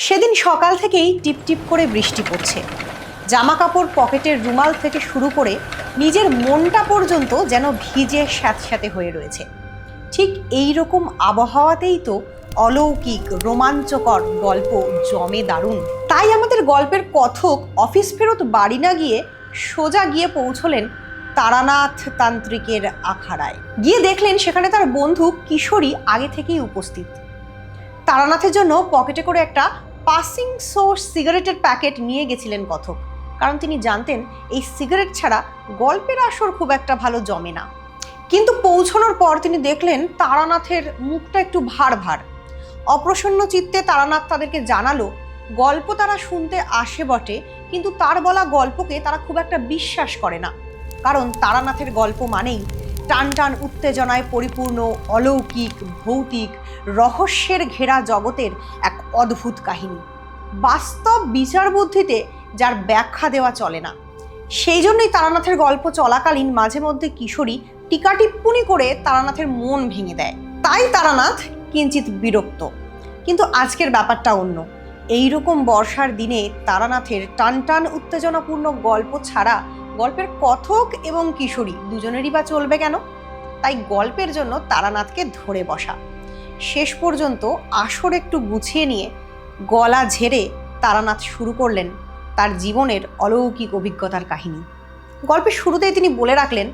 সেদিন সকাল থেকেই টিপ টিপ করে বৃষ্টি পড়ছে। জামা কাপড়, পকেটের রুমাল থেকে শুরু করে নিজের মনটা পর্যন্ত যেন ভিজে স্যাঁতস্যাঁতে হয়ে রয়েছে। ঠিক এই রকম আবহাওয়াতেই তো অলৌকিক রোমাঞ্চকর গল্প জমে দারুণ। তাই আমাদের গল্পের কথক অফিস ফেরত বাড়ি না গিয়ে সোজা গিয়ে পৌঁছলেন তারানাথ তান্ত্রিকের আখাড়ায়। গিয়ে দেখলেন সেখানে তার বন্ধু কিশোরী আগে থেকেই উপস্থিত। তারানাথের জন্য পকেটে করে একটা পাসিং সোর্স সিগারেটের প্যাকেট নিয়ে গেছিলেন কথক, কারণ তিনি জানতেন এই সিগারেট ছাড়া গল্পের আসর খুব একটা ভালো জমে না। কিন্তু পৌঁছানোর পর তিনি দেখলেন তারানাথের মুখটা একটু ভার ভার। অপ্রসন্ন চিত্তে তারানাথ তাদেরকে জানালো গল্প তারা শুনতে আসে বটে, কিন্তু তার বলা গল্পকে তারা খুব একটা বিশ্বাস করে না, কারণ তারানাথের গল্প মানেই টান টান উত্তেজনায় পরিপূর্ণ অলৌকিক ভৌতিক রহস্যের ঘেরা জগতের এক অদ্ভুত কাহিনী, বাস্তব বিচার বুদ্ধিতে যার ব্যাখ্যা দেওয়া চলে না। সেই জন্যই তারানাথের গল্প চলাকালীন মাঝে মধ্যে কিশোরী টিকা টিপ্পনি করে তারানাথের মন ভেঙে দেয়। তাই তারানাথ কিঞ্চিত বিরক্ত। কিন্তু আজকের ব্যাপারটা অন্য। এইরকম বর্ষার দিনে তারানাথের টান টান উত্তেজনাপূর্ণ গল্প ছাড়া গল্পের কথক এবং কিশোরী দুজনেরই বা চলবে কেন? তাই গল্পের জন্য তারানাথকে ধরে বসা। শেষ পর্যন্ত আসর একটু গুছিয়ে নিয়ে গলা ঝেড়ে তারানাথ শুরু করলেন তার জীবনের অলৌকিক অভিজ্ঞতার কাহিনী। গল্পের শুরুতেই তিনি বলে রাখলেন,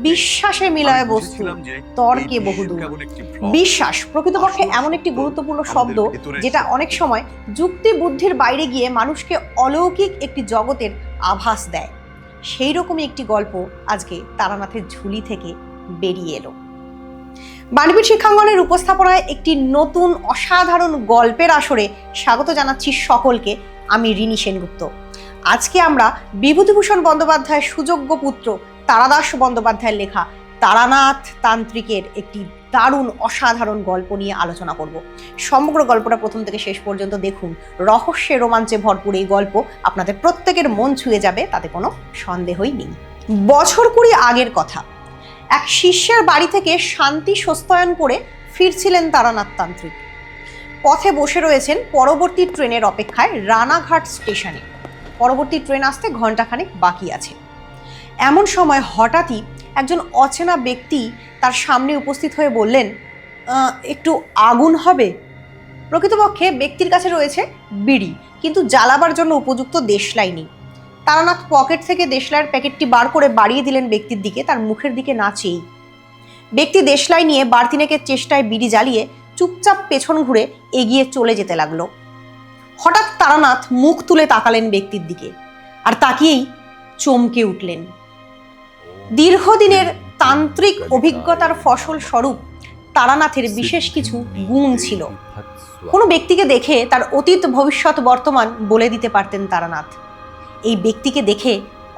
বিশ্বাসে মিলায় বস্তু, তর্কে বহুদূর। বিশ্বাস প্রকৃতপক্ষে এমন একটি গুরুত্বপূর্ণ শব্দ যেটা অনেক সময় যুক্তি বুদ্ধির বাইরে গিয়ে মানুষকে অলৌকিক একটি জগতের আভাস দেয়। সেই রকমই একটি গল্প আজকে তারানাথের ঝুলি থেকে বেরিয়ে এলো। বাণীপীঠ শিক্ষাঙ্গনের উপস্থাপনায় একটি নতুন অসাধারণ গল্পের আসরে স্বাগত জানাচ্ছি সকলকে। আমি রিনি সেনগুপ্ত। আজকে আমরা বিভূতিভূষণ বন্দ্যোপাধ্যায়ের সুযোগ্য পুত্র তারাদাস বন্দ্যোপাধ্যায়ের লেখা তারানাথ তান্ত্রিকের একটি দারুণ অসাধারণ গল্প নিয়ে আলোচনা করব। সমগ্র গল্পটা প্রথম থেকে শেষ পর্যন্ত দেখুন। রহস্যে রোমাঞ্চে ভরপুর এই গল্প আপনাদের প্রত্যেকের মন ছুঁয়ে যাবে, তাতে কোনো সন্দেহই নেই। বছর 20 আগের কথা। এক শিষ্যের বাড়ি থেকে শান্তি সস্তায়ন করে ফিরছিলেন তারানাথ তান্ত্রিক। পথে বসে রয়েছেন পরবর্তী ট্রেনের অপেক্ষায় রানাঘাট স্টেশনে। পরবর্তী ট্রেন আসতে ঘণ্টাখানেক বাকি আছে। এমন সময় হঠাৎই একজন অচেনা ব্যক্তি তার সামনে উপস্থিত হয়ে বললেন, একটু আগুন হবে? প্রকৃতপক্ষে ব্যক্তির কাছে রয়েছে বিড়ি, কিন্তু জ্বালাবার জন্য উপযুক্ত দেশলাই নেই। তারানাথ পকেট থেকে দেশলাইয়ের প্যাকেটটি বার করে বাড়িয়ে দিলেন ব্যক্তির দিকে, তার মুখের দিকে না চেয়েই। ব্যক্তি দেশলাই নিয়ে বাড়তিনেকের চেষ্টায় বিড়ি জ্বালিয়ে চুপচাপ পেছন ঘুরে এগিয়ে চলে যেতে লাগলো। হঠাৎ তারানাথ মুখ তুলে তাকালেন ব্যক্তির দিকে, আর তাকিয়েই চমকে উঠলেন। দীর্ঘদিনের তান্ত্রিক অভিজ্ঞতার ফসল স্বরূপ তারানাথের বিশেষ কিছু গুণ ছিল। কোনো ব্যক্তিকে দেখে তার অতীত ভবিষ্যৎ বর্তমান বলে দিতে পারতেন তারানাথ। এই ব্যক্তিকে দেখে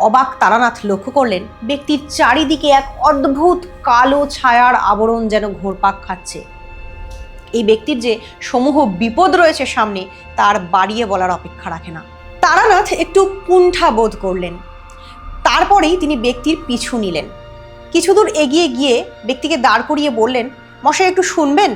অবাক তারানাথ লক্ষ্য করলেন ব্যক্তির চারিদিকে এক অদ্ভুত কালো ছায়ার আবরণ যেন ঘুরপাক খাচ্ছে। এই ব্যক্তির যে সমূহ বিপদ রয়েছে সামনে, তার বাড়িয়ে বলার অপেক্ষা রাখে না। তারানাথ একটু কুণ্ঠা বোধ করলেন। তারপরেই তিনি ব্যক্তির পিছু নিলেন। কিছু দূর এগিয়ে গিয়ে ব্যক্তিকে দাঁড় করিয়ে বললেন, মশাই একটু শুনবেন?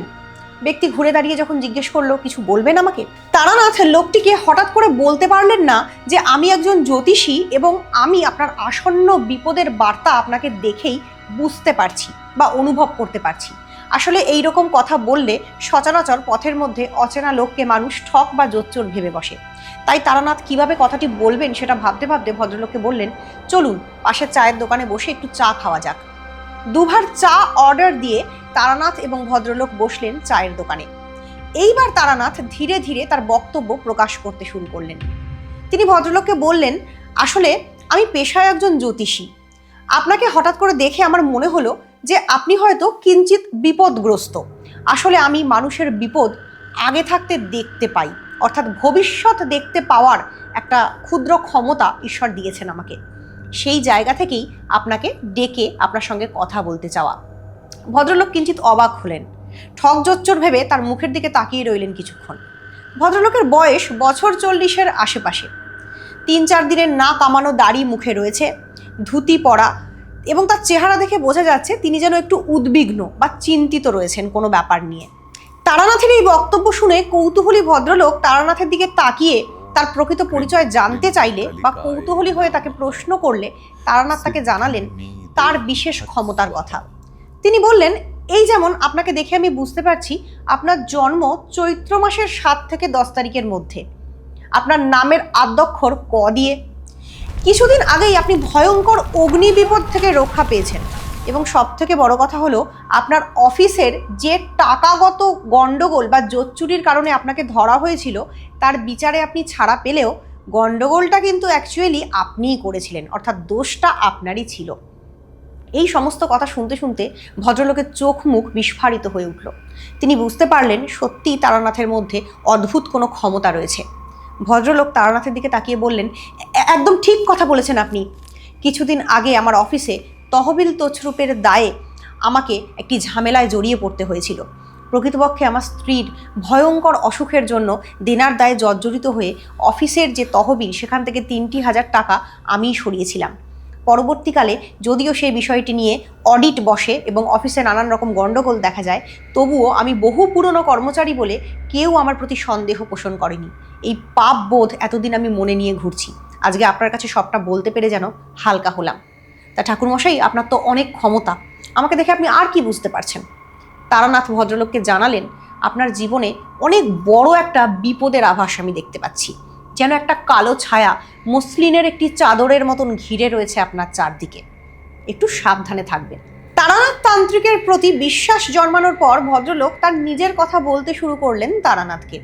ব্যক্তি ঘুরে দাঁড়িয়ে যখন জিজ্ঞেস করলো, কিছু বলবেন আমাকে? তারানাথ লোকটিকে হঠাৎ করে বলতে পারলেন না যে আমি একজন জ্যোতিষী এবং আমি আপনার আসন্ন বিপদের বার্তা আপনাকে দেখেই বুঝতে পারছি বা অনুভব করতে পারছি। আসলে এই রকম কথা বললে সচরাচর পথের মধ্যে অচেনা লোককে মানুষ ঠক বা জোচ্চোর ভেবে বসে। তাই তারানাথ কিভাবে কথাটি বলবেন সেটা ভাবতে ভাবতে ভদ্রলোককে বললেন, চলুন পাশের চায়ের দোকানে বসে একটু চা খাওয়া যাক। দুভার চা অর্ডার দিয়ে তারানাথ এবং ভদ্রলোক বসলেন চায়ের দোকানে। এইবার তারানাথ ধীরে ধীরে তার বক্তব্য প্রকাশ করতে শুরু করলেন। তিনি ভদ্রলোককে বললেন, আসলে আমি পেশায় একজন জ্যোতিষী। আপনাকে হঠাৎ করে দেখে আমার মনে হলো যে আপনি হয়তো কিঞ্চিত বিপদগ্রস্ত। আসলে আমি মানুষের বিপদ আগে থাকতে দেখতে পাই, অর্থাৎ ভবিষ্যৎ দেখতে পাওয়ার একটা ক্ষুদ্র ক্ষমতা ঈশ্বর দিয়েছেন আমাকে। সেই জায়গা থেকেই আপনাকে ডেকে আপনার সঙ্গে কথা বলতে চাওয়া। ভদ্রলোক কিঞ্চিত অবাক হলেন। ঠকজোচ্চর ভেবে তার মুখের দিকে তাকিয়ে রইলেন কিছুক্ষণ। ভদ্রলোকের বয়স বছর 40-এর আশেপাশে। 3-4 দিনের না কামানো দাড়ি মুখে রয়েছে, ধুতি পরা, এবং তার চেহারা দেখে বোঝা যাচ্ছে তিনি যেন একটু উদ্বিগ্ন বা চিন্তিত রয়েছেন কোনো ব্যাপার নিয়ে। তারানাথের এই বক্তব্য শুনে কৌতূহলী ভদ্রলোক তারানাথের দিকে তাকিয়ে তার প্রকৃত পরিচয় জানতে চাইলে বা কৌতূহলী হয়ে তাকে প্রশ্ন করলে তারানাথ তাকে জানালেন তার বিশেষ ক্ষমতার কথা। তিনি বললেন, এই যেমন আপনাকে দেখে আমি বুঝতে পারছি আপনার জন্ম চৈত্র মাসের 7 থেকে 10 তারিখের মধ্যে। আপনার নামের আদ্যক্ষর ক দিয়ে। কিছুদিন আগেই আপনি ভয়ঙ্কর অগ্নি বিপদ থেকে রক্ষা পেয়েছেন এবং সব থেকে বড় কথা হলো আপনার অফিসের যে টাকাগত গণ্ডগোল বা জোচ্চুরির কারণে আপনাকে ধরা হয়েছিল তার বিচারে আপনি ছাড়া পেলেও গণ্ডগোলটা কিন্তু অ্যাকচুয়ালি আপনিই করেছিলেন, অর্থাৎ দোষটা আপনারই ছিল। এই সমস্ত কথা শুনতে শুনতে ভদ্রলোকের চোখ মুখ বিস্ফারিত হয়ে উঠল। তিনি বুঝতে পারলেন সত্যিই তারানাথের মধ্যে অদ্ভুত কোনো ক্ষমতা রয়েছে। ভদ্রলোক তারানাথের দিকে তাকিয়ে বললেন, একদম ঠিক কথা বলেছেন আপনি। কিছুদিন আগে আমার অফিসে তহবিল তছরূপের দায়ে আমাকে একটি ঝামেলায় জড়িয়ে পড়তে হয়েছিল। প্রকৃতপক্ষে আমার স্ত্রীর ভয়ঙ্কর অসুখের জন্য দেনার দায়ে জর্জরিত হয়ে অফিসের যে তহবিল সেখান থেকে 3,000 টাকা আমিই সরিয়েছিলাম। পরবর্তীকালে যদিও সেই বিষয়টি নিয়ে অডিট বসে এবং অফিসে নানান রকম গণ্ডগোল দেখা যায়, তবুও আমি বহু পুরনো কর্মচারী বলে কেউ আমার প্রতি সন্দেহ পোষণ করেনি। এই পাপ বোধ এতদিন আমি মনে নিয়ে ঘুরছি। আজকে আপনার কাছে সবটা বলতে পেরে যেন হালকা হলাম। তা ঠাকুরমশাই, আপনার তো অনেক ক্ষমতা, আমাকে দেখে আপনি আর কি বুঝতে পারছেন? তারানাথ ভদ্রলোককে জানালেন, আপনার জীবনে অনেক বড় একটা বিপদের আভাস আমি দেখতে পাচ্ছি। যেন একটা কালো ছায়া মসলিনের একটি চাদরের মতন ঘিরে রয়েছে আপনার চারদিকে। একটু সাবধানে থাকবেন। তারানাথ তান্ত্রিকের প্রতি বিশ্বাস জন্মানোর পর ভদ্রলোক তার নিজের কথা বলতে শুরু করলেন তারানাথকে।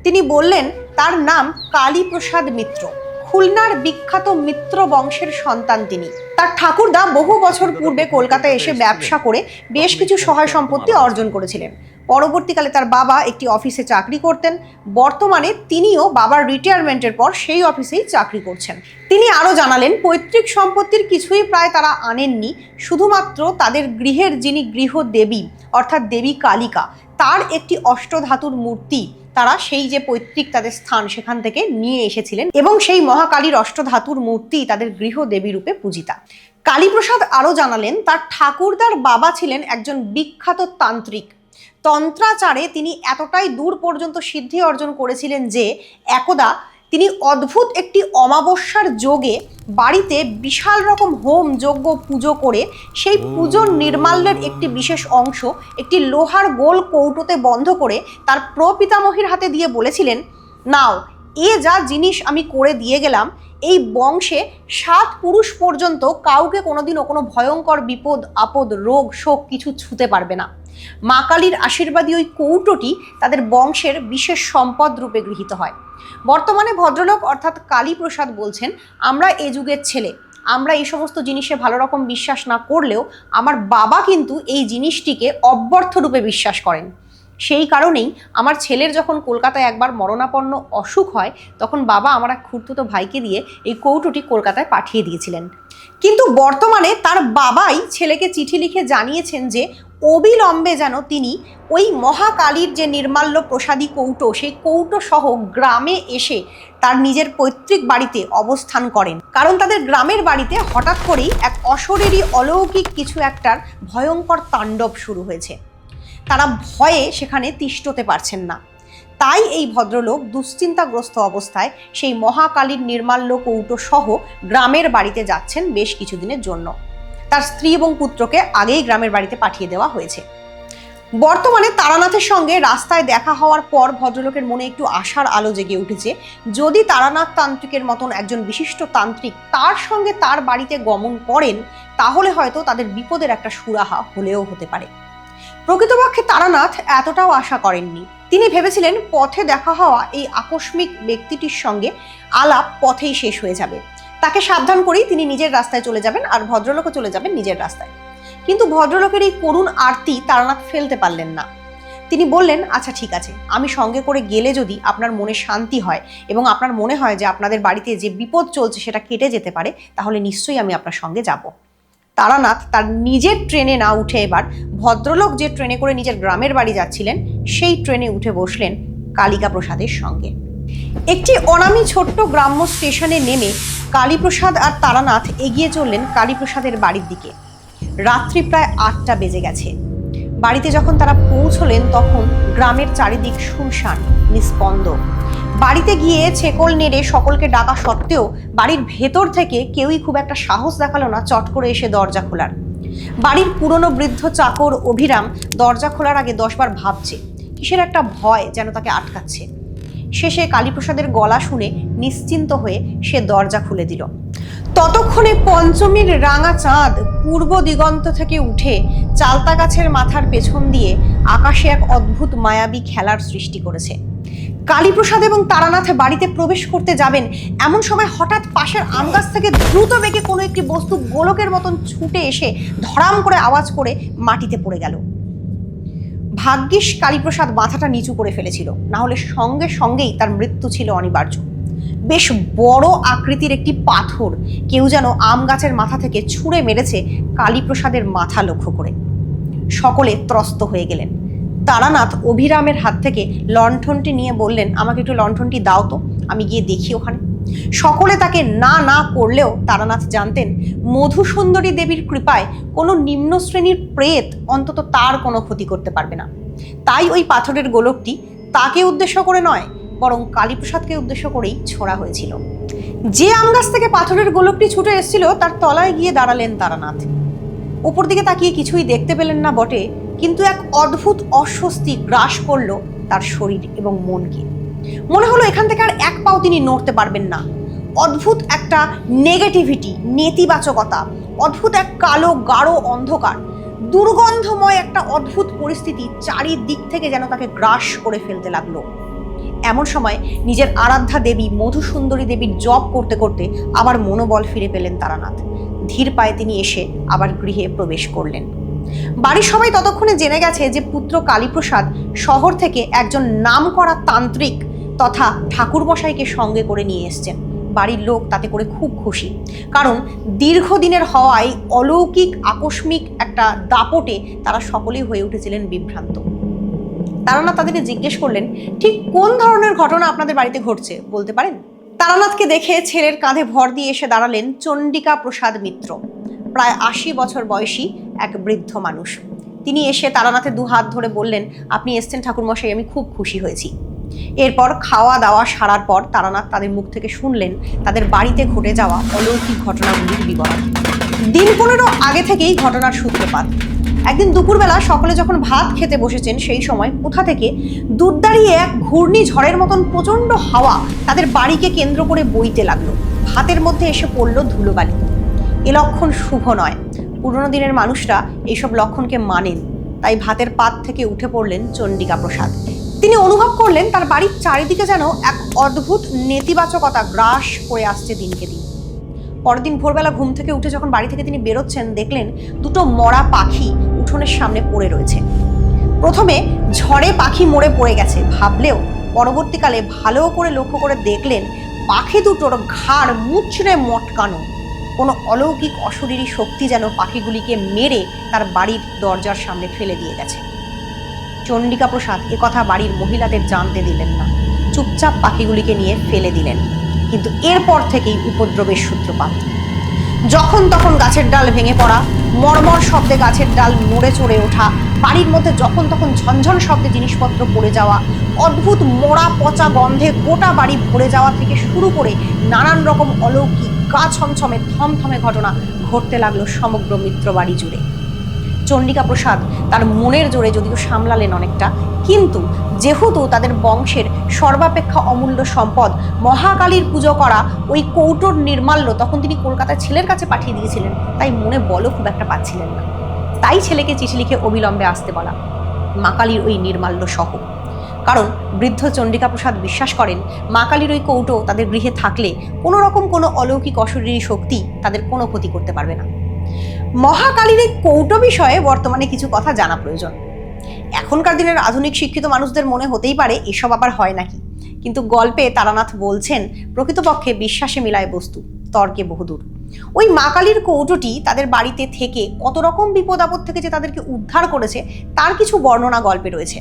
তিনি বললেন তার নাম কালীপ্রসাদ মিত্র। খুলনার বিখ্যাত মিত্র বংশের সন্তান তিনি। তার ঠাকুরদা বহু বছর পূর্বে কলকাতায় এসে ব্যবসা করে বেশ কিছু সহায় সম্পত্তি অর্জন করেছিলেন। পরবর্তীকালে তার বাবা একটি অফিসে চাকরি করতেন। বর্তমানে তিনিও বাবার রিটায়ারমেন্টের পর সেই অফিসেই চাকরি করছেন। তিনি আরও জানালেন, পৈতৃক সম্পত্তির কিছুই প্রায় তারা আনেননি, শুধুমাত্র তাদের গৃহের যিনি গৃহদেবী অর্থাৎ দেবী কালিকা তার একটি অষ্টধাতুর মূর্তি তারা সেই যে পৈতৃক তাদের স্থান সেখান থেকে নিয়ে এসেছিলেন এবং সেই মহাকালীর অষ্টধাতুর মূর্তি তাদের গৃহদেবী রূপে পূজিতা। কালীপ্রসাদ আরও জানালেন, তার ঠাকুরদার বাবা ছিলেন একজন বিখ্যাত তান্ত্রিক। তন্ত্রাচারে তিনি এতটাই দূর পর্যন্ত সিদ্ধি অর্জন করেছিলেন যে একদা তিনি অদ্ভুত একটি অমাবস্যার যোগে বাড়িতে বিশাল রকম হোম যজ্ঞ পুজো করে সেই পুজোর নির্মাল্যের একটি বিশেষ অংশ একটি লোহার গোল কৌটোতে বন্ধ করে তার প্রপিতামহীর হাতে দিয়ে বলেছিলেন, নাও, এ যা জিনিস আমি করে দিয়ে গেলাম, এই বংশে 7 পুরুষ পর্যন্ত কাউকে কোনোদিনও কোনো ভয়ঙ্কর বিপদ আপদ রোগ শোক কিছু ছুঁতে পারবে না। মা কালীর আশীর্বাদী ওই কৌটোটি তাদের বংশের বিশেষ সম্পদ রূপে গৃহীত হয়। বর্তমানে ভদ্রলোক অর্থাৎ কালীপ্রসাদ বলছেন, আমরা এ যুগের ছেলে, আমরা এই সমস্ত জিনিসে ভালো রকম বিশ্বাস না করলেও আমার বাবা কিন্তু এই জিনিসটিকে অব্যর্থ রূপে বিশ্বাস করেন। সেই কারণেই আমার ছেলের যখন কলকাতায় একবার মরণাপন্ন অসুখ হয় তখন বাবা আমার এক খুড়তুতো ভাইকে দিয়ে এই কৌটোটি কলকাতায় পাঠিয়ে দিয়েছিলেন। কিন্তু বর্তমানে তার বাবাই ছেলেকে চিঠি লিখে জানিয়েছেন যে অবিলম্বে যেন তিনি ওই মহাকালীর যে নির্মাল্য প্রসাদী কৌটো সেই কৌটো সহ গ্রামে এসে তার নিজের পৈতৃক বাড়িতে অবস্থান করেন, কারণ তাদের গ্রামের বাড়িতে হঠাৎ করেই এক অশরীরী অলৌকিক কিছু একটার ভয়ঙ্কর তাণ্ডব শুরু হয়েছে। তারা ভয়ে সেখানে তিষ্ঠতে পারছেন না। তাই এই ভদ্রলোক দুশ্চিন্তাগ্রস্ত অবস্থায় সেই মহাকালীর নির্মাল্য কৌটো সহ গ্রামের বাড়িতে যাচ্ছেন বেশ কিছুদিনের জন্য। তার স্ত্রী এবং পুত্রকে আগেই গ্রামের বাড়িতে পাঠিয়ে দেওয়া হয়েছে। বর্তমানে তারানাথের সঙ্গে রাস্তায় দেখা হওয়ার পর ভদ্রলোকের মনে একটু আশার আলো জেগে উঠেছে। যদি তারানাথ তান্ত্রিকের মতন একজন বিশিষ্ট তান্ত্রিক তার সঙ্গে তার বাড়িতে গমন করেন তাহলে হয়তো তাদের বিপদের একটা সুরাহা হলেও হতে পারে। প্রকৃতপক্ষে তারানাথ এতটাও আশা করেননি। তিনি ভেবেছিলেন পথে দেখা হওয়া এই আকস্মিক ব্যক্তিটির সঙ্গে আলাপ পথেই শেষ হয়ে যাবে। তাকে সাবধান করেই তিনি নিজের রাস্তায় চলে যাবেন আর ভদ্রলোকও চলে যাবেন নিজের রাস্তায়। কিন্তু ভদ্রলোকের এই করুণ আরতি তারানাথ ফেলতে পারলেন না। তিনি বললেন, আচ্ছা ঠিক আছে, আমি সঙ্গে করে গেলে যদি আপনার মনে শান্তি হয় এবং আপনার মনে হয় যে আপনাদের বাড়িতে যে বিপদ চলছে সেটা কেটে যেতে পারে তাহলে নিশ্চয়ই আমি আপনার সঙ্গে যাব। তারানাথ তার নিজের ট্রেনে না উঠে এবার ভদ্রলোক যে ট্রেনে করে নিজের গ্রামের বাড়ি যাচ্ছিলেন সেই ট্রেনে উঠে বসলেন কালিকা প্রসাদের সঙ্গে। একটি অনামী ছোট্ট গ্রাম্য স্টেশনে নেমে কালীপ্রসাদ আর তারানাথ এগিয়ে চললেন কালীপ্রসাদের বাড়ির দিকে। রাত্রি প্রায় 8টা বেজে গেছে। বাড়িতে যখন তারা পৌঁছলেন তখন গ্রামের চারিদিক শুনশান, নিস্পন্দ। বাড়িতে গিয়ে ছেকল নেড়ে সকলকে ডাকা সত্ত্বেও বাড়ির ভেতর থেকে কেউই খুব একটা সাহস দেখালো না চট করে এসে দরজা খোলার। বাড়ির পুরনো বৃদ্ধ চাকর অভিরাম দরজা খোলার আগে 10 বার ভাবছে, কিসের একটা ভয় যেন তাকে আটকাচ্ছে। শেষে কালীপ্রসাদের গলা শুনে নিশ্চিন্ত হয়ে সে দরজা খুলে দিল। ততক্ষণে পঞ্চমীর রাঙা চাঁদ পূর্ব দিগন্ত থেকে উঠে চালতা গাছের মাথার পেছন দিয়ে আকাশে এক অদ্ভুত মায়াবী খেলার সৃষ্টি করেছে। কালীপ্রসাদ এবং তারানাথ বাড়িতে প্রবেশ করতে যাবেন, এমন সময় হঠাৎ পাশের আম গাছ থেকে দ্রুত বেগে কোনো একটি বস্তু গোলকের মতন ছুটে এসে ধড়াম করে আওয়াজ করে মাটিতে পড়ে গেল। ভাগ্যিস কালীপ্রসাদ মাথাটা নিচু করে ফেলেছিল, না হলে সঙ্গে সঙ্গেই তার মৃত্যু ছিল অনিবার্য। বেশ বড় আকৃতির একটি পাথর কেউ যেন আম গাছের মাথা থেকে ছুঁড়ে মেরেছে কালীপ্রসাদের মাথা লক্ষ্য করে। সকলে ত্রস্ত হয়ে গেলেন। তারানাথ অভিরামের হাত থেকে লণ্ঠনটি নিয়ে বললেন, আমাকে একটু লণ্ঠনটি দাও তো, আমি গিয়ে দেখি ওখানে। সকলে তাকে না না করলেও তারানাথ জানতেন মধুসুন্দরী দেবীর কৃপায় কোনো নিম্ন শ্রেণীর প্রেত অন্তত তার কোনো ক্ষতি করতে পারবে না। তাই ওই পাথরের গোলকটি তাকে উদ্দেশ্য করে নয়, বরং কালীপ্রসাদকে উদ্দেশ্য করেই ছোড়া হয়েছিল। যে আম গাছ থেকে পাথরের গোলকটি ছুটে এসেছিল তার তলায় গিয়ে দাঁড়ালেন তারানাথ। উপর দিকে তাকিয়ে কিছুই দেখতে পেলেন না বটে, কিন্তু এক অদ্ভুত অস্বস্তি গ্রাস করল তার শরীর এবং মনকে। মনে হলো এখান থেকে আর এক পাও তিনি নড়তে পারবেন না। অদ্ভুত একটা নেগেটিভিটি, নেতিবাচকতা, অদ্ভুত এক কালো গাঢ় অন্ধকার, দুর্গন্ধময় একটা অদ্ভুত পরিস্থিতি চারিদিক থেকে যেন তাকে গ্রাস করে ফেলতে লাগলো। এমন সময় নিজের আরাধ্যা দেবী মধুসুন্দরী দেবীর জপ করতে করতে আবার মনোবল ফিরে পেলেন তারানাথ। ধীর পায়ে তিনি এসে আবার গৃহে প্রবেশ করলেন। বাড়ির সবাই ততক্ষণে জেনে গেছে যে পুত্র কালীপ্রসাদ শহর থেকে একজন নামকরা তান্ত্রিক তথা ঠাকুরমশাইকে সঙ্গে করে নিয়ে এসছেন। বাড়ির লোক তাতে করে খুব খুশি, কারণ দীর্ঘদিনের হওয়ায় অলৌকিক আকস্মিক একটা দাপটে তারা সকলেই হয়ে উঠেছিলেন বিভ্রান্ত। তারানাথ তাদেরকে জিজ্ঞেস করলেন, ঠিক কোন ধরনের ঘটনা আপনাদের বাড়িতে ঘটছে বলতে পারেন? তারানাথকে দেখে ছেলের কাঁধে ভর দিয়ে এসে দাঁড়ালেন চণ্ডিকা প্রসাদ মিত্র, প্রায় 80 বছর বয়সী এক বৃদ্ধ মানুষ। তিনি এসে তারানাথের 2 হাত ধরে বললেন, আপনি এসছেন ঠাকুরমশাই, আমি খুব খুশি হয়েছি। এরপর খাওয়া দাওয়া সারার পর তারানাথ তাদের মুখ থেকে শুনলেন তাদের বাড়িতে ঘটে যাওয়া অলৌকিক ঘটনাগুলির বিবরণ। দিন 15 আগে থেকেই ঘটনার সূত্রপাত। একদিন দুপুরবেলা সকলে যখন ভাত খেতে বসেছেন, সেই সময় কোথা থেকে দূর দাঁড়িয়ে এক ঘূর্ণিঝড়ের মতন প্রচণ্ড হাওয়া তাদের বাড়িকে কেন্দ্র করে বইতে লাগলো। ভাতের মধ্যে এসে পড়ল ধুলোবালি। এ লক্ষণ শুভ নয়। পুরনো দিনের মানুষরা এইসব লক্ষণকে মানেন। তাই ভাতের পাত থেকে উঠে পড়লেন চণ্ডিকা প্রসাদ। তিনি অনুভব করলেন তার বাড়ির চারিদিকে যেন এক অদ্ভুত নেতিবাচকতা গ্রাস করে আসছে দিনকে দিন। পরদিন ভোরবেলা ঘুম থেকে উঠে যখন বাড়ি থেকে তিনি বেরোচ্ছেন, দেখলেন 2টো মরা পাখি উঠোনের সামনে পড়ে রয়েছে। প্রথমে ঝড়ে পাখি মরে পড়ে গেছে ভাবলেও পরবর্তীকালে ভালো করে লক্ষ্য করে দেখলেন পাখি দুটোর ঘাড় মুচড়ে মটকানো। কোনো অলৌকিক অশরীরী শক্তি যেন পাখিগুলিকে মেরে তার বাড়ির দরজার সামনে ফেলে দিয়ে গেছে। চণ্ডিকা প্রসাদ একথা বাড়ির মহিলাদের জানতে দিলেন না, চুপচাপ পাখিগুলিকে নিয়ে ফেলে দিলেন। কিন্তু এরপর থেকেই উপদ্রবের সূত্রপাত। যখন তখন গাছের ডাল ভেঙে পড়া, মর্মর শব্দে গাছের ডাল নড়ে চড়ে ওঠা, বাড়ির মধ্যে যখন তখন ঝনঝন শব্দে জিনিসপত্র পড়ে যাওয়া, অদ্ভুত মোড়া পচা গন্ধে গোটা বাড়ি ভরে যাওয়া থেকে শুরু করে নানান রকম অলৌকিক গা ছমছমে থমথমে ঘটনা ঘটতে লাগলো সমগ্র মিত্র বাড়ি জুড়ে। চণ্ডিকা প্রসাদ তার মনের জোরে যদিও সামলালেন অনেকটা, কিন্তু যেহেতু তাদের বংশের সর্বাপেক্ষা অমূল্য সম্পদ মহাকালীর পুজো করা ওই কৌটোর নির্মাল্য তখন তিনি কলকাতায় ছেলের কাছে পাঠিয়ে দিয়েছিলেন, তাই মনে বলও খুব একটা পাচ্ছিলেন না। তাই ছেলেকে চিঠি লিখে অবিলম্বে আসতে বলা, মা কালীর ওই নির্মাল্য সহ। কারণ বৃদ্ধ চণ্ডিকা প্রসাদ বিশ্বাস করেন মা কালীর ওই কৌটো তাদের গৃহে থাকলে কোনো রকম কোনো অলৌকিক অশরীরী শক্তি তাদের কোনো ক্ষতি করতে পারবে না। মহাকালীর এই কৌটো বিষয়ে বর্তমানে কিছু কথা জানা প্রয়োজন। এখনকার দিনের আধুনিক শিক্ষিত মানুষদের মনে হতেই পারে এসব আবার হয় নাকি, কিন্তু গল্পে তারানাথ বলছেন প্রকৃতপক্ষে বিশ্বাসে মিলায় বস্তু, তর্কে বহুদূর। ওই মা কালীর কৌটোটি তাদের বাড়িতে থেকে কত রকম বিপদ আপদ থেকে যে তাদেরকে উদ্ধার করেছে তার কিছু বর্ণনা গল্পে রয়েছে।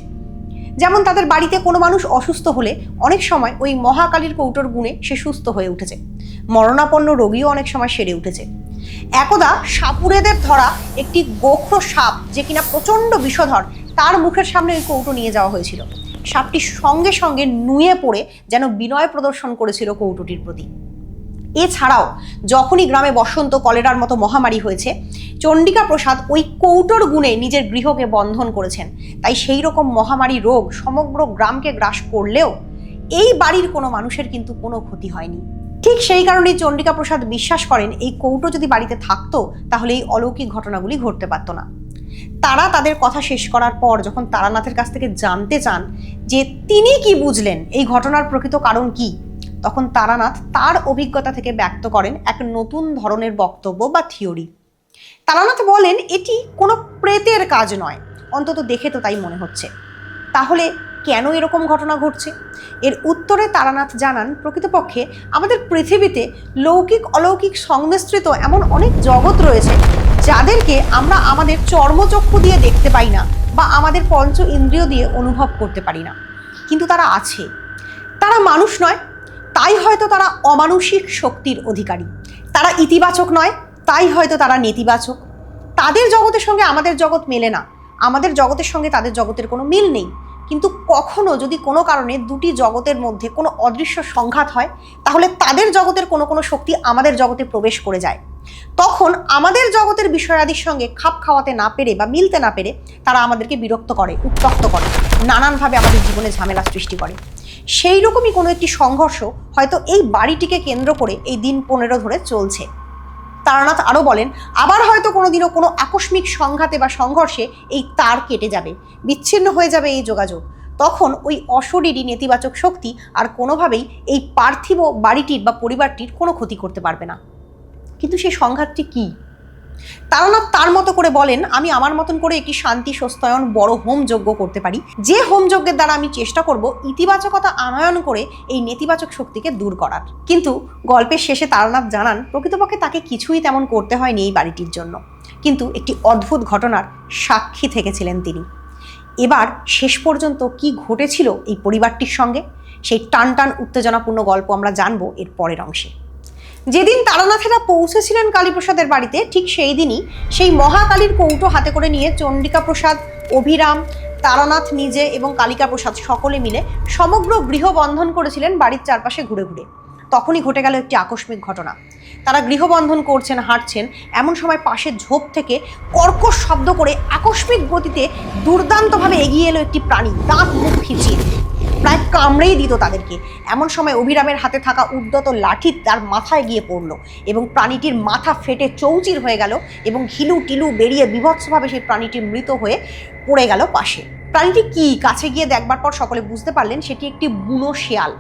যেমন তাদের বাড়িতে কোনো মানুষ অসুস্থ হলে অনেক সময় ওই মহাকালীর কৌটোর গুণে সে সুস্থ হয়ে উঠেছে। মরণাপন্ন রোগীও অনেক সময় সেরে উঠেছে। একদা সাপুড়েদের ধরা একটি গোখরো সাপ, যে কিনা প্রচণ্ড বিষধর, তার মুখের সামনে ওই কৌটো নিয়ে যাওয়া হয়েছিল। সাপটি সঙ্গে সঙ্গে নুয়ে পড়ে যেন বিনয় প্রদর্শন করেছিল কৌটোটির প্রতি। এছাড়াও যখনই গ্রামে বসন্ত, কলেরার মতো মহামারী হয়েছে, চণ্ডিকা প্রসাদ ওই কৌটোর গুণে নিজের গৃহকে বন্ধন করেছেন। তাই সেই রকম মহামারী রোগ সমগ্র গ্রামকে গ্রাস করলেও এই বাড়ির কোনো মানুষের কিন্তু কোনো ক্ষতি হয়নি। ঠিক সেই কারণেই চণ্ডিকা প্রসাদ বিশ্বাস করেন এই কৌটো যদি বাড়িতে থাকতো তাহলে এই অলৌকিক ঘটনাগুলি ঘটতে পারত না। তারা তাদের কথা শেষ করার পর যখন তারানাথের কাছ থেকে জানতে চান যে তিনি কি বুঝলেন, এই ঘটনার প্রকৃত কারণ কি, তখন তারানাথ তার অভিজ্ঞতা থেকে ব্যক্ত করেন এক নতুন ধরনের বক্তব্য বা থিওরি। তারানাথ বলেন এটি কোনো প্রেতের কাজ নয়, অন্তত দেখে তো তাই মনে হচ্ছে। তাহলে কেন এরকম ঘটনা ঘটছে? এর উত্তরে তারানাথ জানান, প্রকৃতপক্ষে আমাদের পৃথিবীতে লৌকিক অলৌকিক সংমিশ্রিত এমন অনেক জগৎ রয়েছে যাদেরকে আমরা আমাদের চর্মচক্ষু দিয়ে দেখতে পাই না বা আমাদের পঞ্চ ইন্দ্রিয় দিয়ে অনুভব করতে পারি না, কিন্তু তারা আছে। তারা মানুষ নয়, তাই হয়তো তারা অমানুষিক শক্তির অধিকারী। তারা ইতিবাচক নয়, তাই হয়তো তারা নেতিবাচক। তাদের জগতের সঙ্গে আমাদের জগৎ মেলে না, আমাদের জগতের সঙ্গে তাদের জগতের কোনো মিল নেই। কিন্তু কখনো যদি কোনো কারণে দুটি জগতের মধ্যে কোনো অদৃশ্য সংঘাত হয়, তাহলে তাদের জগতের কোনো কোনো শক্তি আমাদের জগতে প্রবেশ করে যায়। তখন আমাদের জগতের বিষয়াদির সঙ্গে খাপ খাওয়াতে না পেরে বা মিলতে না পেরে তারা আমাদেরকে বিরক্ত করে, উত্তক্ত করে, নানানভাবে আমাদের জীবনে ঝামেলা সৃষ্টি করে। সেই রকমই কোনো একটি সংঘর্ষ হয়তো এই বাড়িটিকে কেন্দ্র করে এই দিন 15 ধরে চলছে। তারানাথ আরও বলেন, আবার হয়তো কোনোদিনও কোনো আকস্মিক সংঘাতে বা সংঘর্ষে এই তার কেটে যাবে, বিচ্ছিন্ন হয়ে যাবে এই যোগাযোগ। তখন ওই অশরীরী নেতিবাচক শক্তি আর কোনোভাবেই এই পার্থিব বাড়িটির বা পরিবারটির কোনো ক্ষতি করতে পারবে না। কিন্তু সেই সংঘাতটি কি? তারানাথ তার মতো করে বলেন, আমি আমার মতন করে একটি শান্তি সস্তায়ন বড় হোম যজ্ঞ করতে পারি, যে হোম যজ্ঞের দ্বারা আমি চেষ্টা করব ইতিবাচকতা আনয়ন করে এই নেতিবাচক শক্তিকে দূর করার। কিন্তু গল্পের শেষে তারানাথ জানান, প্রকৃতপক্ষে তাকে কিছুই তেমন করতে হয়নি এই বাড়িটির জন্য, কিন্তু একটি অদ্ভুত ঘটনার সাক্ষী থেকেছিলেন তিনি। এবার শেষ পর্যন্ত কি ঘটেছিল এই পরিবারটির সঙ্গে, সেই টান টান উত্তেজনাপূর্ণ গল্প আমরা জানবো এর পরের অংশে। যেদিন তারানাথেরা পৌঁছেছিলেন কালীপ্রসাদের বাড়িতে, ঠিক সেই দিনই সেই মহাকালীর কৌটো হাতে করে নিয়ে চণ্ডিকা প্রসাদ, অভিরাম, তারানাথ নিজে এবং কালিকা প্রসাদ সকলে মিলে সমগ্র গৃহ বন্ধন করেছিলেন বাড়ির চারপাশে ঘুরে ঘুরে। তখনই ঘটে গেল একটি আকস্মিক ঘটনা। তারা গৃহবন্ধন করছেন, হাঁটছেন, এমন সময় পাশের ঝোপ থেকে কর্কশ শব্দ করে আকস্মিক গতিতে দুর্দান্তভাবে এগিয়ে এলো একটি প্রাণী, দাঁত মুখ খিচিয়ে, প্রায় কামড়েই দিত তাদেরকে। এমন সময় অভিরামের হাতে থাকা উদ্যত লাঠি তার মাথায় গিয়ে পড়ল এবং প্রাণীটির মাথা ফেটে চৌচির হয়ে গেল এবং ঘিলু টিলু বেরিয়ে বিভৎসভাবে সেই প্রাণীটি মৃত হয়ে পড়ে গেল পাশে। প্রাণীটি কি, কাছে গিয়ে দেখবার পর সকলে বুঝতে পারলেন সেটি একটি বুনো শেয়াল।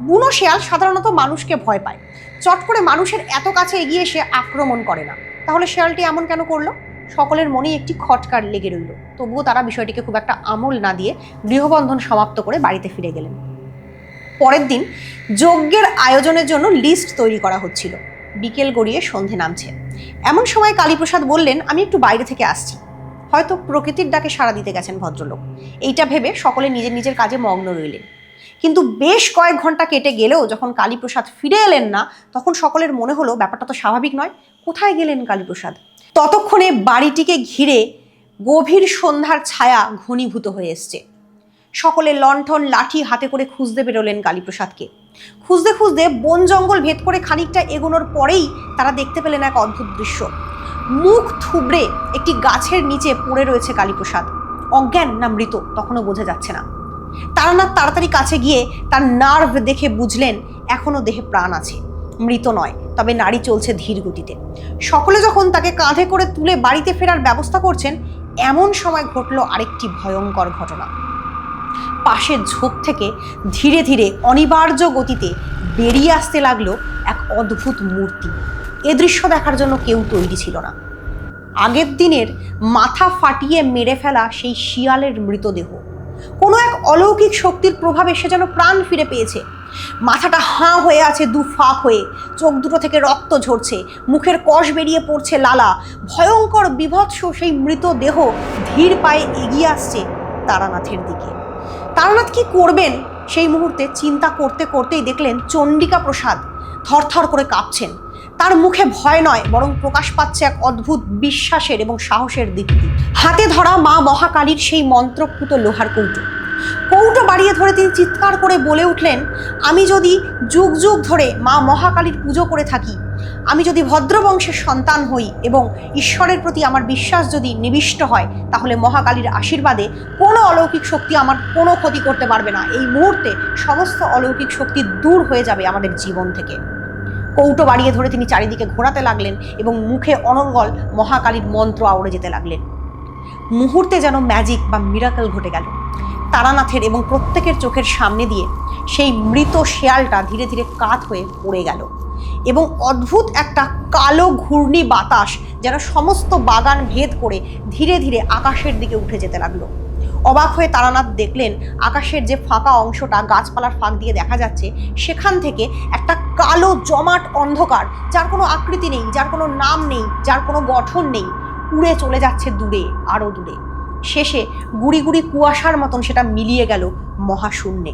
বুনো শেয়াল সাধারণত মানুষকে ভয় পায়, চট করে মানুষের এত কাছে এগিয়ে এসে আক্রমণ করে না। তাহলে শেয়ালটি এমন কেন করলো? সকলের মনেই একটি খটকার লেগে রইল। তবুও তারা বিষয়টিকে খুব একটা আমল না দিয়ে গৃহবন্ধন সমাপ্ত করে বাড়িতে ফিরে গেলেন। পরের দিন যজ্ঞের আয়োজনের জন্য লিস্ট তৈরি করা হচ্ছিল। বিকেল গড়িয়ে সন্ধে নামছে। এমন সময় কালীপ্রসাদ বললেন, আমি একটু বাইরে থেকে আসছি। হয়তো প্রকৃতির ডাকে সাড়া দিতে গেছেন ভদ্রলোক, এইটা ভেবে সকলে নিজের নিজের কাজে মগ্ন রইলেন। কিন্তু বেশ কয়েক ঘন্টা কেটে গেলেও যখন কালীপ্রসাদ ফিরে এলেন না, তখন সকলের মনে হলো ব্যাপারটা তো স্বাভাবিক নয়, কোথায় গেলেন কালীপ্রসাদ? ততক্ষণে বাড়িটিকে ঘিরে গভীর সন্ধ্যার ছায়া ঘনীভূত হয়ে এসছে। সকলে লণ্ঠন লাঠি হাতে করে খুঁজতে বেরোলেন কালীপ্রসাদকে। খুঁজতে খুঁজতে বন জঙ্গল ভেদ করে খানিকটা এগোনোর পরেই তারা দেখতে পেলেন এক অদ্ভুত দৃশ্য। মুখ থুবড়ে একটি গাছের নিচে পড়ে রয়েছে কালীপ্রসাদ। অজ্ঞান না মৃত তখনও বোঝা যাচ্ছে না। তারানাথ তাড়াতাড়ি কাছে গিয়ে তার নার্ভ দেখে বুঝলেন এখনো দেহে প্রাণ আছে, মৃত নয়, তবে নাড়ি চলছে ধীর গতিতে। সকলে যখন তাকে কাঁধে করে তুলে বাড়িতে ফেরার ব্যবস্থা করছেন, এমন সময় ঘটল আরেকটি ভয়ঙ্কর ঘটনা। পাশের ঝোপ থেকে ধীরে ধীরে অনিবার্য গতিতে বেরিয়ে আসতে লাগলো এক অদ্ভুত মূর্তি। এ দৃশ্য দেখার জন্য কেউ তৈরি ছিল না। আগের দিনের মাথা ফাটিয়ে মেরে ফেলা সেই শিয়ালের মৃতদেহ কোনো এক অলৌকিক শক্তির প্রভাবে সে যেন প্রাণ ফিরে পেয়েছে। মাথাটা হাঁ হয়ে আছে দু ফাঁক হয়ে, চোখ দুটো থেকে রক্ত ঝরছে, মুখের কষ বেরিয়ে পড়ছে লালা। ভয়ঙ্কর বিভৎস সেই মৃতদেহ ধীর পায়ে এগিয়ে আসছে তারানাথের দিকে। তারানাথ কি করবেন সেই মুহূর্তে চিন্তা করতে করতেই দেখলেন চণ্ডিকা প্রসাদ থরথর করে কাঁপছেন। তার মুখে ভয় নয়, বরং প্রকাশ পাচ্ছে এক অদ্ভুত বিশ্বাসের এবং সাহসের দীপ্তি। হাতে ধরা মা মহাকালীর সেই মন্ত্রপুত লোহার কৌটো বাড়িয়ে ধরে তিনি চিৎকার করে বলে উঠলেন, আমি যদি যুগ যুগ ধরে মা মহাকালীর পুজো করে থাকি, আমি যদি ভদ্রবংশের সন্তান হই এবং ঈশ্বরের প্রতি আমার বিশ্বাস যদি নিবিষ্ট হয়, তাহলে মহাকালীর আশীর্বাদে কোনো অলৌকিক শক্তি আমার কোনো ক্ষতি করতে পারবে না। এই মুহূর্তে সমস্ত অলৌকিক শক্তি দূর হয়ে যাবে আমাদের জীবন থেকে। কৌটো বাড়িয়ে ধরে তিনি চারিদিকে ঘোরাতে লাগলেন এবং মুখে অনর্গল মহাকালীর মন্ত্র আওড়ে যেতে লাগলেন। মুহূর্তে যেন ম্যাজিক বা মিরাকল ঘটে গেল। তারানাথের এবং প্রত্যেকের চোখের সামনে দিয়ে সেই মৃত শেয়ালটা ধীরে ধীরে কাত হয়ে পড়ে গেল এবং অদ্ভুত একটা কালো ঘূর্ণি বাতাস যেন সমস্ত বাগান ভেদ করে ধীরে ধীরে আকাশের দিকে উঠে যেতে লাগলো। অবাক হয়ে তারানাথ দেখলেন, আকাশের যে ফাঁকা অংশটা গাছপালার ফাঁক দিয়ে দেখা যাচ্ছে, সেখান থেকে একটা কালো জমাট অন্ধকার, যার কোনো আকৃতি নেই, যার কোনো নাম নেই, যার কোনো গঠন নেই, উড়ে চলে যাচ্ছে দূরে, আরও দূরে। শেষে গুড়ি গুড়ি কুয়াশার মতন সেটা মিলিয়ে গেল মহাশূন্যে।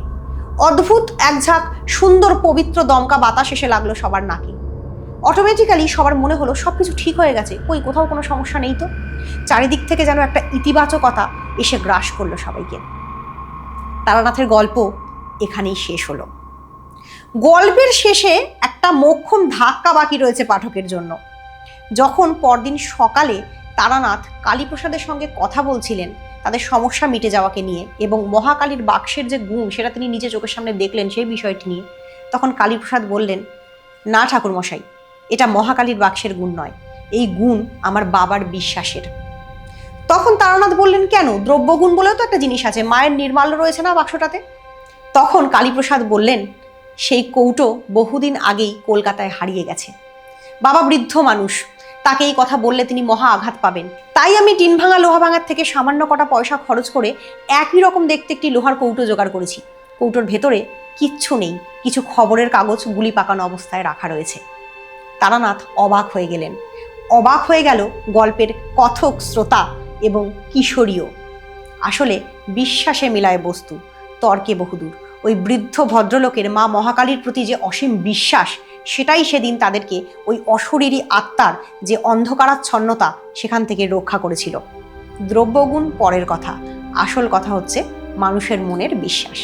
অদ্ভুত এক ঝাঁক সুন্দর পবিত্র দমকা বাতাস এসে লাগলো সবার নাকে। অটোমেটিক্যালি সবার মনে হলো সব কিছু ঠিক হয়ে গেছে, কই কোথাও কোনো সমস্যা নেই তো। চারিদিক থেকে যেন একটা ইতিবাচকতা এসে গ্রাস করলো সবাইকে। তারানাথের গল্প এখানেই শেষ হলো। গল্পের শেষে একটা মোক্ষম ধাক্কা বাকি রয়েছে পাঠকের জন্য। যখন পরদিন সকালে তারানাথ কালীপ্রসাদের সঙ্গে কথা বলছিলেন তাদের সমস্যা মিটে যাওয়াকে নিয়ে এবং মহাকালীর বাক্সের যে গুণ সেটা তিনি নিজে চোখের সামনে দেখলেন সেই বিষয়টি নিয়ে, তখন কালীপ্রসাদ বললেন, না ঠাকুরমশাই, এটা মহাকালীর বাক্সের গুণ নয়, এই গুণ আমার বাবার বিশ্বাসের। তখন তারানাথ বললেন, কেন? দ্রব্যগুণ বলেও তো একটা জিনিস আছে, মায়ের নির্মাল্য রয়েছে না বাক্সটাতে? তখন কালীপ্রসাদ বললেন, সেই কৌটো বহুদিন আগেই কলকাতায় হারিয়ে গেছে। বাবা বৃদ্ধ মানুষ, তাকে এই কথা বললে তিনি মহা আঘাত পাবেন। তাই আমি টিন ভাঙা লোহা ভাঙার থেকে সামান্য কটা পয়সা খরচ করে একই রকম দেখতে একটি লোহার কৌটো জোগাড় করেছি। কৌটোর ভেতরে কিচ্ছু নেই, কিছু খবরের কাগজ গুলি পাকানো অবস্থায় রাখা রয়েছে। তারানাথ অবাক হয়ে গেলেন। অবাক হয়ে গেল গল্পের কথক, শ্রোতা এবং কিশোরীও। আসলে বিশ্বাসে মিলায় বস্তু, তর্কে বহুদূর। ওই বৃদ্ধ ভদ্রলোকের মা মহাকালীর প্রতি যে অসীম বিশ্বাস, সেটাই সেদিন তাদেরকে ওই অশরীরী আত্মার যে অন্ধকারাচ্ছন্নতা সেখান থেকে রক্ষা করেছিল। দ্রব্যগুণ পরের কথা, আসল কথা হচ্ছে মানুষের মনের বিশ্বাস।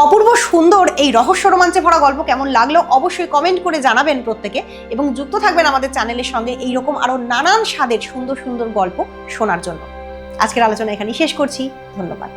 অপূর্ব সুন্দর এই রহস্য রোমাঞ্চে ভরা গল্প কেমন লাগলো অবশ্যই কমেন্ট করে জানাবেন প্রত্যেকে, এবং যুক্ত থাকবেন আমাদের চ্যানেলের সঙ্গে এইরকম আরও নানান স্বাদের সুন্দর সুন্দর গল্প শোনার জন্য। আজকের আলোচনা এখানেই শেষ করছি। ধন্যবাদ।